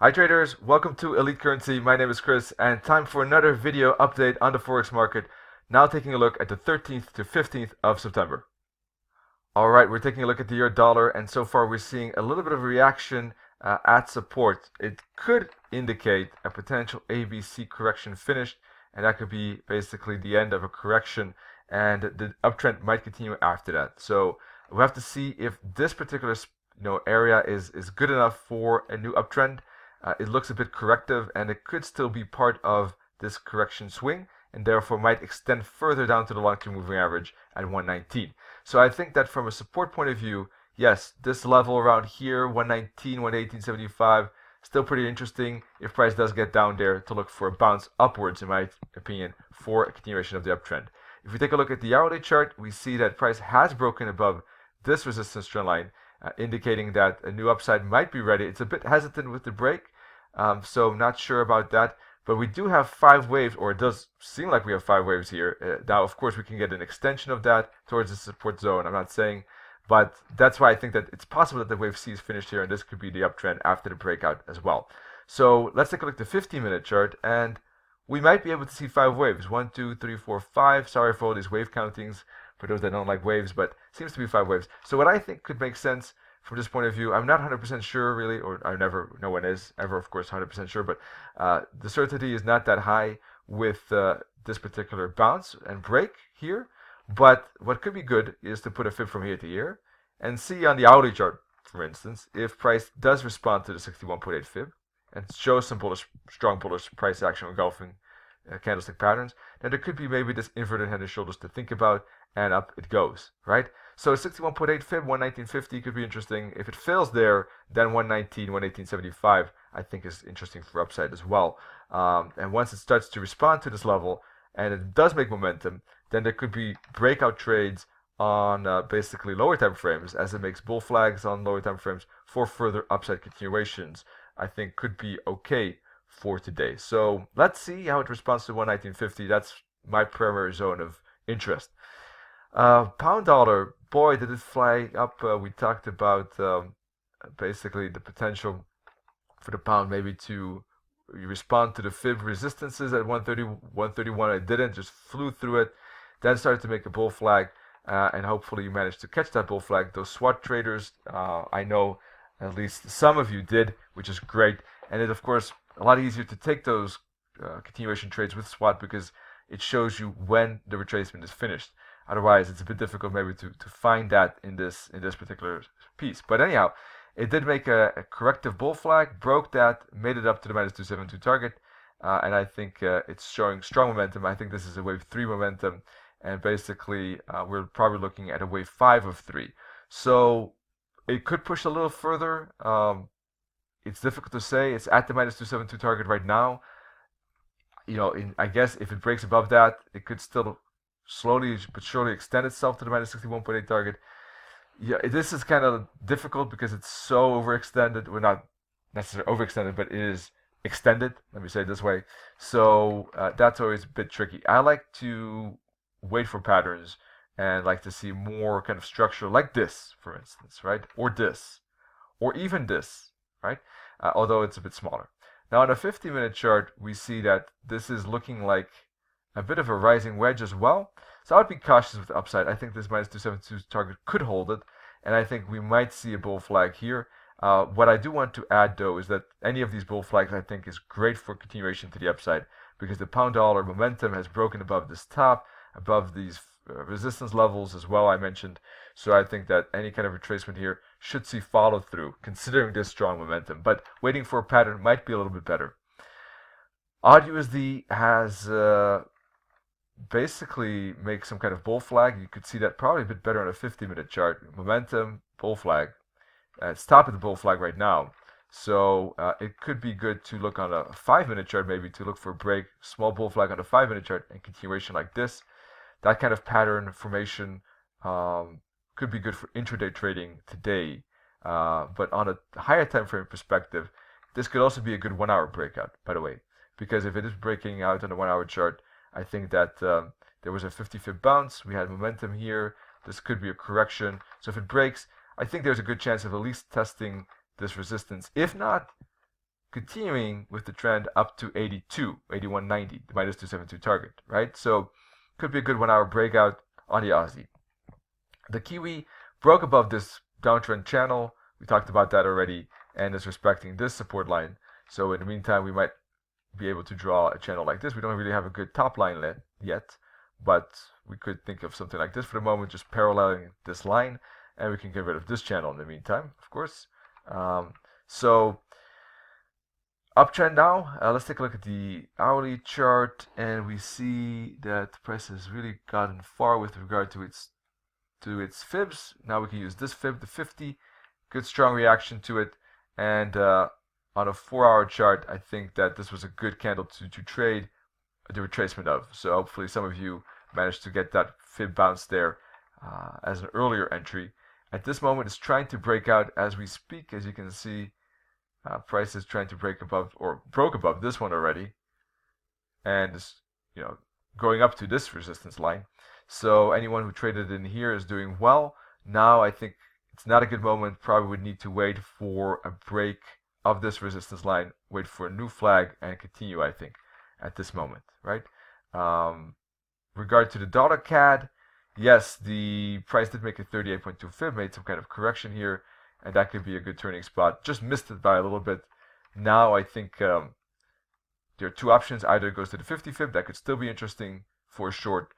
Hi traders, welcome to Elite Currency. My name is Chris and time for another video update on the Forex market. Now taking a look at the 13th to 15th of September. Alright, we're taking a look at the euro dollar and so far we're seeing a little bit of a reaction at support. It could indicate a potential ABC correction finished, and that could be basically the end of a correction, and the uptrend might continue after that. So we have to see if this particular area is good enough for a new uptrend. It looks a bit corrective and it could still be part of this correction swing and therefore might extend further down to the long-term moving average at 119. So I think that from a support point of view, yes, this level around here, 119, 118.75, still pretty interesting if price does get down there to look for a bounce upwards, in my opinion, for a continuation of the uptrend. If we take a look at the hourly chart, we see that price has broken above this resistance trend line, indicating that a new upside might be ready. It's a bit hesitant with the break, so I'm not sure about that. But we do have 5 waves, or it does seem like we have 5 waves here. Now, of course, we can get an extension of that towards the support zone. I'm not saying, but that's why I think that it's possible that the wave C is finished here, and this could be the uptrend after the breakout as well. So let's take a look at the 15-minute chart, and we might be able to see 5 waves. 1, 2, 3, 4, 5. Sorry for all these wave countings for those that don't like waves, but seems to be 5 waves. So what I think could make sense from this point of view, I'm not 100% sure really, or no one is ever, of course, 100% sure, but the certainty is not that high with this particular bounce and break here. But what could be good is to put a fib from here to here and see on the hourly chart, for instance, if price does respond to the 61.8 fib and shows some strong bullish price action engulfing candlestick patterns, then there could be maybe this inverted head and shoulders to think about, and up it goes, right? So 61.8 fib, 119.50 could be interesting. If it fails there, then 119, 118.75 I think is interesting for upside as well. And once it starts to respond to this level and it does make momentum, then there could be breakout trades on basically lower time frames, as it makes bull flags on lower time frames for further upside continuations. I think could be okay for today. So let's see how it responds to 119.50. That's my primary zone of interest. Pound dollar, boy, did it fly up. We talked about basically the potential for the pound maybe to respond to the fib resistances at 130, 131. It didn't, just flew through it, then started to make a bull flag, and hopefully you managed to catch that bull flag. Those SWAT traders, I know at least some of you did, which is great. And it, of course, a lot easier to take those continuation trades with SWAT because it shows you when the retracement is finished. Otherwise, it's a bit difficult maybe to find that in this particular piece. But anyhow, it did make a corrective bull flag, broke that, made it up to the minus 272 target, and I think it's showing strong momentum. I think this is a wave 3 momentum, and basically we're probably looking at a wave 5 of 3. So it could push a little further. It's difficult to say. It's at the minus 272 target right now. I guess if it breaks above that, it could still slowly but surely extend itself to the minus 61.8 target. Yeah, this is kind of difficult because it's so overextended. We're not necessarily overextended, but it is extended. Let me say it this way. So that's always a bit tricky. I like to wait for patterns and like to see more kind of structure like this, for instance, right? Or this, or even this, right? Although it's a bit smaller. Now on a 50-minute chart, we see that this is looking like a bit of a rising wedge as well. So I would be cautious with the upside. I think this minus 272 target could hold it, and I think we might see a bull flag here. What I do want to add, though, is that any of these bull flags I think is great for continuation to the upside because the pound dollar momentum has broken above this top, above these resistance levels as well I mentioned. So I think that any kind of retracement here should see follow through considering this strong momentum. But waiting for a pattern might be a little bit better. Odd USD has basically make some kind of bull flag. You could see that probably a bit better on a 50-minute chart. Momentum, bull flag. It's top of the bull flag right now. So it could be good to look on a 5-minute chart maybe to look for a break, small bull flag on a 5-minute chart and continuation like this. That kind of pattern formation could be good for intraday trading today. But on a higher time frame perspective, this could also be a good 1-hour breakout, by the way. Because if it is breaking out on a 1-hour chart, I think that there was a 50 fib bounce. We had momentum here. This could be a correction. So if it breaks, I think there's a good chance of at least testing this resistance. If not, continuing with the trend up to 82, 81.90, the minus 272 target, right? So could be a good 1 hour breakout on the Aussie. The Kiwi broke above this downtrend channel. We talked about that already, and is respecting this support line. So in the meantime, we might be able to draw a channel like this. We don't really have a good top line yet, but we could think of something like this for the moment, just paralleling this line, and we can get rid of this channel in the meantime, of course. So uptrend now. Let's take a look at the hourly chart, and we see that the price has really gotten far with regard to its fibs. Now we can use this fib, the 50. Good strong reaction to it, and on a 4-hour chart, I think that this was a good candle to trade the retracement of. So hopefully some of you managed to get that fib bounce there as an earlier entry. At this moment, it's trying to break out as we speak. As you can see, price is trying to break above, or broke above this one already, and is, going up to this resistance line. So anyone who traded in here is doing well. Now I think it's not a good moment. Probably would need to wait for a break of this resistance line, wait for a new flag, and continue, I think, at this moment, right? Regard to the dollar CAD, yes, the price did make a 38.2 fib, made some kind of correction here, and that could be a good turning spot. Just missed it by a little bit. Now I think there are two options. Either it goes to the 50 fib, that could still be interesting for a short,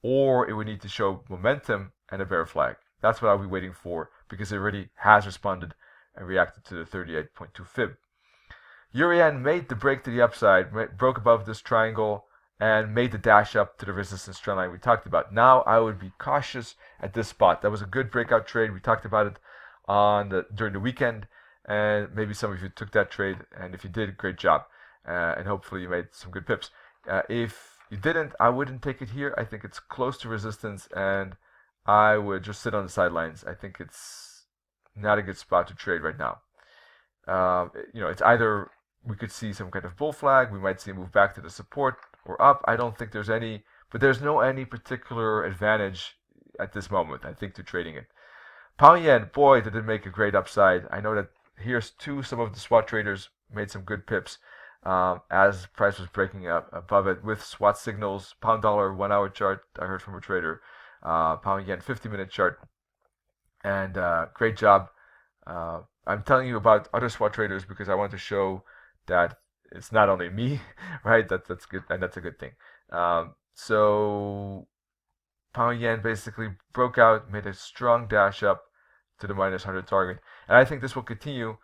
or it would need to show momentum and a bear flag. That's what I'll be waiting for, because it already has responded and reacted to the 38.2 fib. Euro-yen made the break to the upside, broke above this triangle, and made the dash up to the resistance trend line we talked about. Now I would be cautious at this spot. That was a good breakout trade. We talked about it during the weekend, and maybe some of you took that trade, and if you did, great job, and hopefully you made some good pips. If you didn't, I wouldn't take it here. I think it's close to resistance, and I would just sit on the sidelines. I think it's not a good spot to trade right now. It's either we could see some kind of bull flag, we might see a move back to the support or up. I don't think there's any, but there's no any particular advantage at this moment, I think, to trading it. Pound yen, boy, did it make a great upside. I know that here's some of the SWAT traders made some good pips as price was breaking up above it with SWAT signals. Pound dollar 1 hour chart, I heard from a trader. Pound yen 50-minute chart, and great job. I'm telling you about other SWAT traders because I want to show that it's not only me, right? That's good, and that's a good thing. So pound yen basically broke out, made a strong dash up to the minus 100 target, and I think this will continue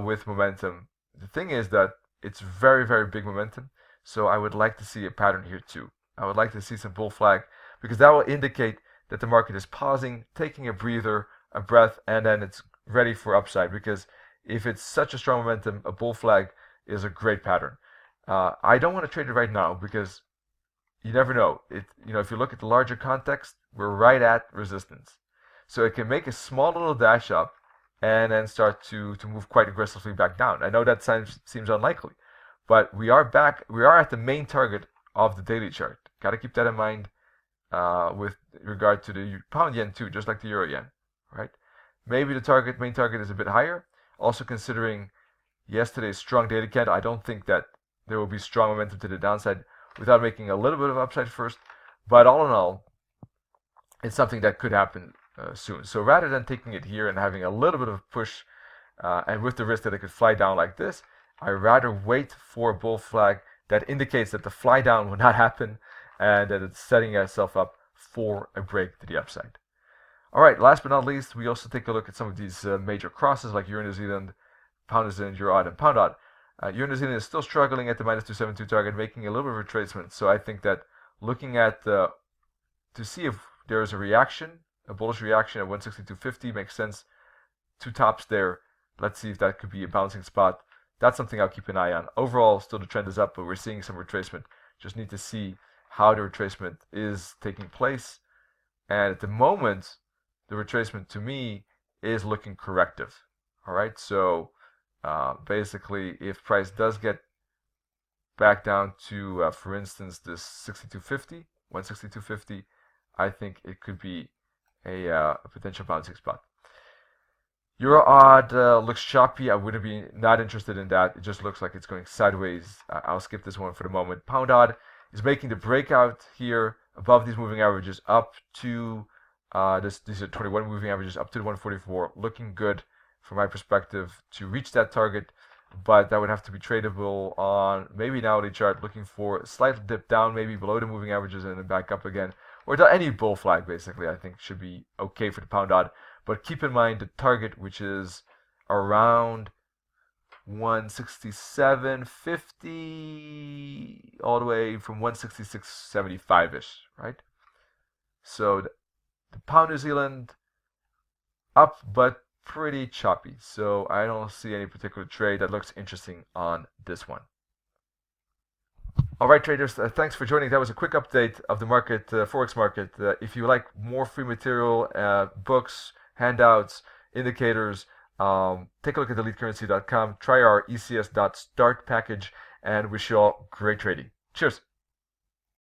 with momentum. The thing is that it's very, very big momentum, so I would like to see a pattern here too. I would like to see some bull flag, because that will indicate that the market is pausing, taking a breather, a breath, and then it's ready for upside. Because if it's such a strong momentum, a bull flag is a great pattern. I don't want to trade it right now because you never know. If you look at the larger context, we're right at resistance. So it can make a small little dash up and then start to move quite aggressively back down. I know that seems unlikely, but we are at the main target of the daily chart. Got to keep that in mind with regard to the pound yen too, just like the euro yen, right? Maybe the main target is a bit higher. Also considering yesterday's strong daily candle, I don't think that there will be strong momentum to the downside without making a little bit of upside first. But all in all, it's something that could happen soon. So rather than taking it here and having a little bit of a push, and with the risk that it could fly down like this, I'd rather wait for a bull flag that indicates that the fly down will not happen and that it's setting itself up for a break to the upside. All right, last but not least, we also take a look at some of these major crosses like Euro New Zealand, Pound New Zealand, Euro Odd, and Pound Odd. Euro New Zealand is still struggling at the minus 272 target, making a little bit of retracement. So I think that looking at to see if there is a reaction, a bullish reaction at 162.50 makes sense. Two tops there. Let's see if that could be a bouncing spot. That's something I'll keep an eye on. Overall, still the trend is up, but we're seeing some retracement. Just need to see how the retracement is taking place. And at the moment, the retracement to me is looking corrective. All right, so basically, if price does get back down to, for instance, this 62.50, 162.50, I think it could be a potential bouncing spot. Euro odd looks choppy. I wouldn't be not interested in that. It just looks like it's going sideways. I'll skip this one for the moment. Pound odd is making the breakout here above these moving averages up to these are 21 moving averages up to the 144. Looking good from my perspective to reach that target, but that would have to be tradable on maybe an hourly chart. Looking for a slight dip down, maybe below the moving averages and then back up again, or any bull flag basically. I think should be okay for the pound odd. But keep in mind the target, which is around 167.50 all the way from 166.75-ish, right? So the pound New Zealand up, but pretty choppy. So I don't see any particular trade that looks interesting on this one. All right, traders, thanks for joining. That was a quick update of the market, Forex market. If you like more free material, books, handouts, indicators, take a look at elitecurrency.com. Try our ECS.start package, and wish you all great trading. Cheers.